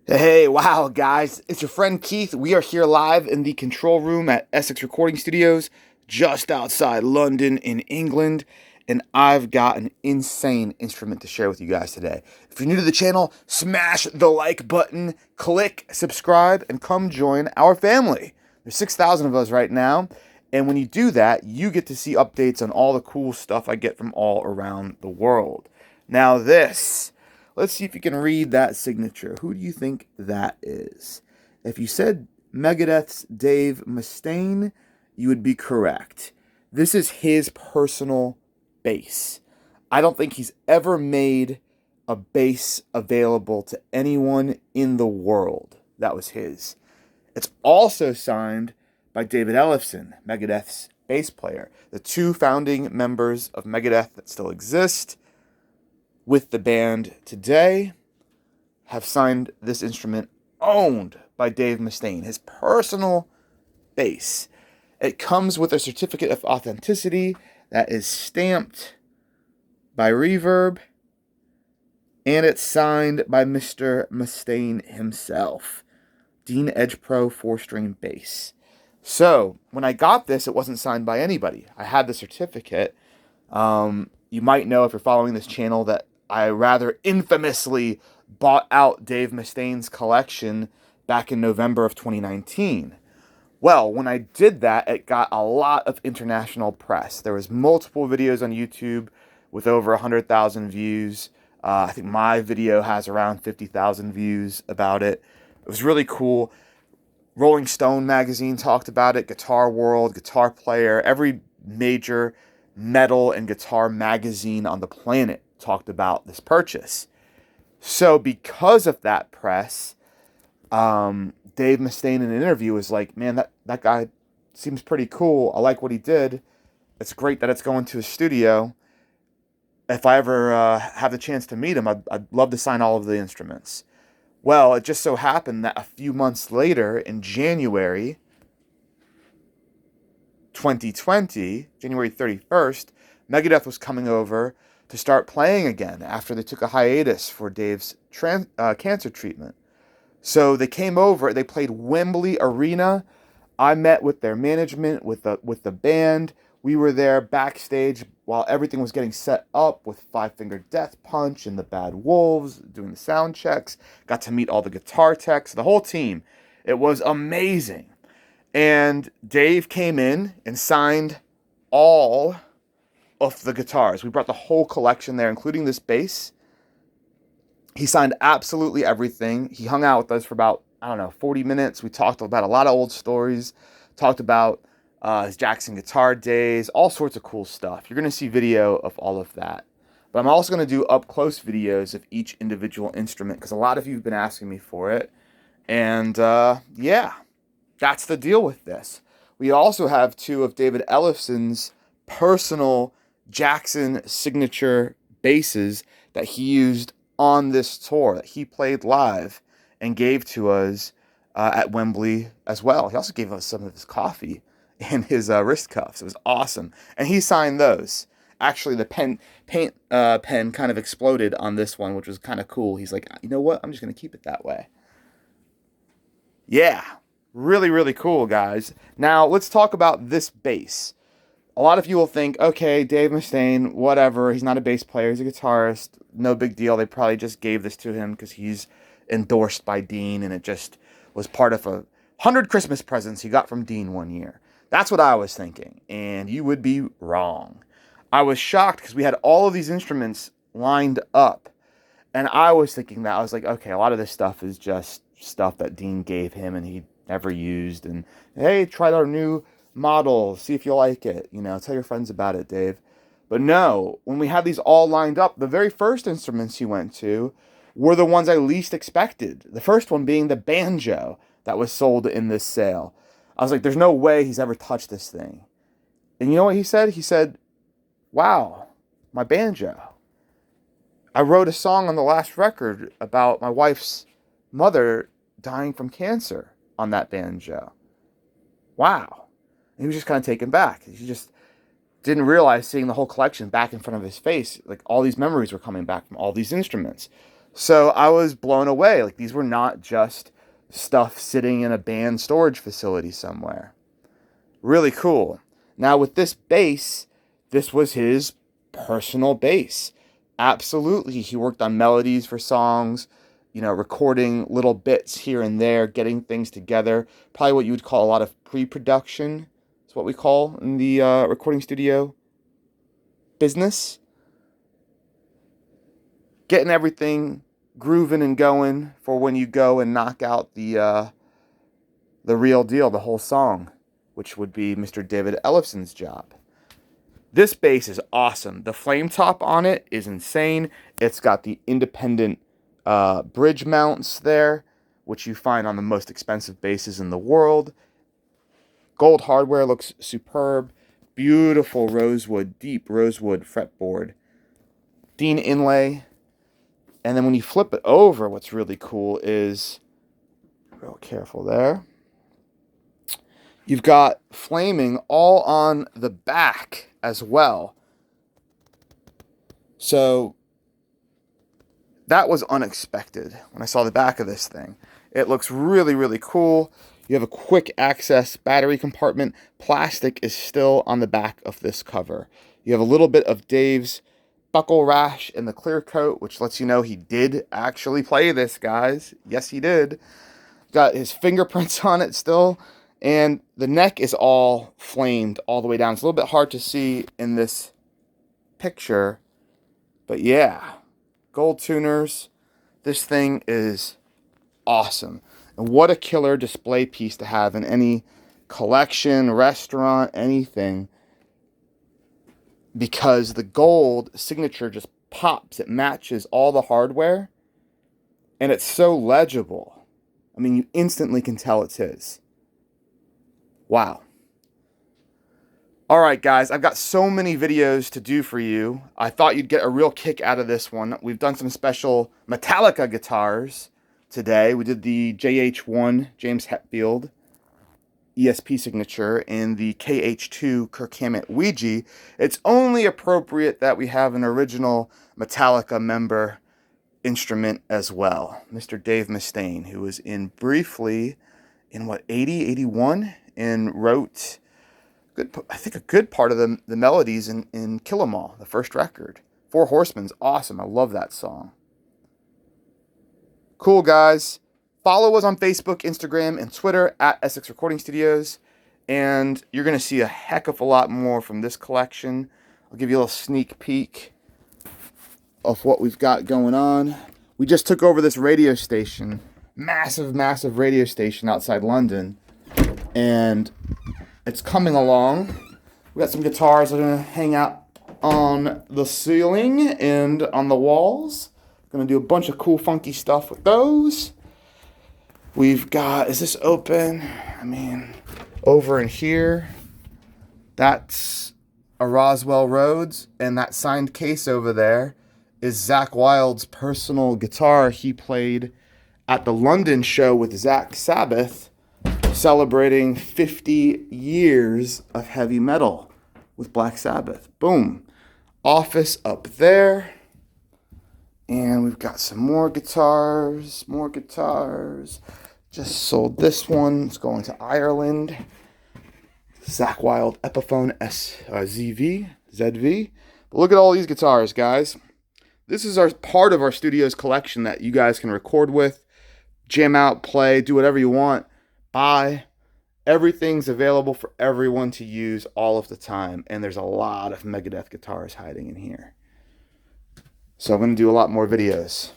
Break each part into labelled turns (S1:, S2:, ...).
S1: Hey, wow, guys. It's your friend Keith. We are here live in the control room at Essex Recording Studios, just outside London in England. And I've got an insane instrument to share with you guys today. If you're new to the channel, smash the like button, click subscribe, and come join our family. There's 6,000 of us right now. And when you do that, you get to see updates on all the cool stuff I get from all around the world. Now, let's see if you can read that signature. Who do you think that is? If you said Megadeth's Dave Mustaine, you would be correct. This is his personal bass. I don't think he's ever made a bass available to anyone in the world. That was his. It's also signed by David Ellefson, Megadeth's bass player. The two founding members of Megadeth that still exist with the band today have signed this instrument owned by Dave Mustaine, his personal bass. It comes with a certificate of authenticity that is stamped by Reverb, and it's signed by Mr. Mustaine himself. Dean Edge Pro 4-string bass. So, when I got this, it wasn't signed by anybody. I had the certificate. You might know if you're following this channel that I rather infamously bought out Dave Mustaine's collection back in November of 2019. Well, when I did that, it got a lot of international press. There was multiple videos on YouTube with over 100,000 views. I think my video has around 50,000 views about it. It was really cool. Rolling Stone magazine talked about it, Guitar World, Guitar Player, every major metal and guitar magazine on the planet talked about this purchase. So because of that press, Dave Mustaine in an interview was like, man, that guy seems pretty cool. I like what he did. It's great that it's going to a studio. If I ever have the chance to meet him, I'd love to sign all of the instruments. Well, it just so happened that a few months later, in January 2020, January 31st, Megadeth was coming over to start playing again after they took a hiatus for Dave's cancer treatment. So they came over, they played Wembley Arena. I met with their management, with the band. We were there backstage while everything was getting set up with Five Finger Death Punch and the Bad Wolves, doing the sound checks. Got to meet all the guitar techs, the whole team. It was amazing. And Dave came in and signed all of the guitars. We brought the whole collection there, including this bass. He signed absolutely everything. He hung out with us for about, 40 minutes. We talked about a lot of old stories, talked about his Jackson guitar days, all sorts of cool stuff. You're going to see video of all of that. But I'm also going to do up-close videos of each individual instrument because a lot of you have been asking me for it. And yeah, that's the deal with this. We also have two of David Ellefson's personal Jackson signature basses that he used on this tour, that he played live and gave to us at Wembley as well. He also gave us some of his coffee and his wrist cuffs. It was awesome. And he signed those. Actually, the paint pen kind of exploded on this one, which was kind of cool. He's like, you know what? I'm just going to keep it that way. Yeah, really, really cool, guys. Now, let's talk about this bass. A lot of you will think, okay, Dave Mustaine, whatever, he's not a bass player, he's a guitarist, no big deal. They probably just gave this to him because he's endorsed by Dean, and it just was part of 100 Christmas presents he got from Dean one year. That's what I was thinking, and you would be wrong. I was shocked because we had all of these instruments lined up, and I was thinking that. I was like, okay, a lot of this stuff is just stuff that Dean gave him and he never used, and hey, try our new model, see if you like it, tell your friends about it, Dave. But no, when we had these all lined up, the very first instruments he went to were the ones I least expected. The first one being the banjo that was sold in this sale. I was like, there's no way he's ever touched this thing. And you know what he said? He said, wow, my banjo. I wrote a song on the last record about my wife's mother dying from cancer on that banjo. Wow. He was just kind of taken back. He just didn't realize, seeing the whole collection back in front of his face, like all these memories were coming back from all these instruments. So I was blown away. Like, these were not just stuff sitting in a band storage facility somewhere. Really cool. Now with this bass, this was his personal bass. Absolutely. He worked on melodies for songs, recording little bits here and there, getting things together. Probably what you would call a lot of pre-production. Is what we call in the recording studio business. Getting everything grooving and going for when you go and knock out the real deal, the whole song, which would be Mr. David Ellefson's job. This bass is awesome. The flame top on it is insane. It's got the independent bridge mounts there, which you find on the most expensive basses in the world. Gold hardware, looks superb. Beautiful rosewood, deep rosewood fretboard. Dean inlay. And then when you flip it over, what's really cool is, real careful there, you've got flaming all on the back as well. So that was unexpected when I saw the back of this thing. It looks really, really cool. You have a quick access battery compartment. Plastic is still on the back of this cover. You have a little bit of Dave's buckle rash in the clear coat, which lets you know he did actually play this, guys. Yes, he did. Got his fingerprints on it still. And the neck is all flamed all the way down. It's a little bit hard to see in this picture. But yeah, gold tuners. This thing is awesome. And what a killer display piece to have in any collection, restaurant, anything. Because the gold signature just pops. It matches all the hardware. And it's so legible. I mean, you instantly can tell it's his. Wow. All right, guys, I've got so many videos to do for you. I thought you'd get a real kick out of this one. We've done some special Metallica guitars today. We did the JH1 James Hetfield ESP signature and the KH2 Kirk Hammett Ouija. It's only appropriate that we have an original Metallica member instrument as well. Mr. Dave Mustaine, who was in briefly in 80, 81, and wrote I think a good part of the melodies in Kill 'Em All, the first record. Four Horsemen's awesome. I love that song. Cool, guys. Follow us on Facebook, Instagram, and Twitter at Essex Recording Studios. And you're going to see a heck of a lot more from this collection. I'll give you a little sneak peek of what we've got going on. We just took over this radio station. Massive, massive radio station outside London. And it's coming along. We got some guitars that are going to hang out on the ceiling and on the walls. Going to do a bunch of cool, funky stuff with those. We've got, is this open? I mean, over in here, that's a Roswell Rhodes, and that signed case over there is Zakk Wylde's personal guitar he played at the London show with Zach Sabbath, celebrating 50 years of heavy metal with Black Sabbath. Boom. Office up there. And we've got some more guitars. Just sold this one. It's going to Ireland. Zakk Wylde Epiphone ZV. But look at all these guitars, guys. This is part of our studio's collection that you guys can record with, jam out, play, do whatever you want, buy. Everything's available for everyone to use all of the time. And there's a lot of Megadeth guitars hiding in here. So I'm going to do a lot more videos.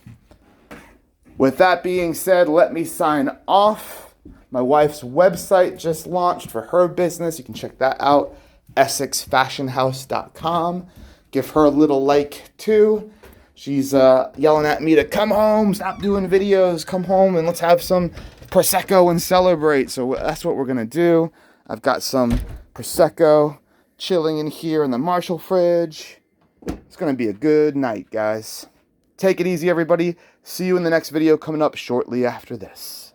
S1: With that being said, let me sign off. My wife's website just launched for her business. You can check that out, EssexFashionHouse.com. Give her a little like too. She's yelling at me to come home, stop doing videos, come home and let's have some Prosecco and celebrate. So that's what we're going to do. I've got some Prosecco chilling in here in the Marshall fridge. It's going to be a good night, guys. Take it easy, everybody. See you in the next video coming up shortly after this.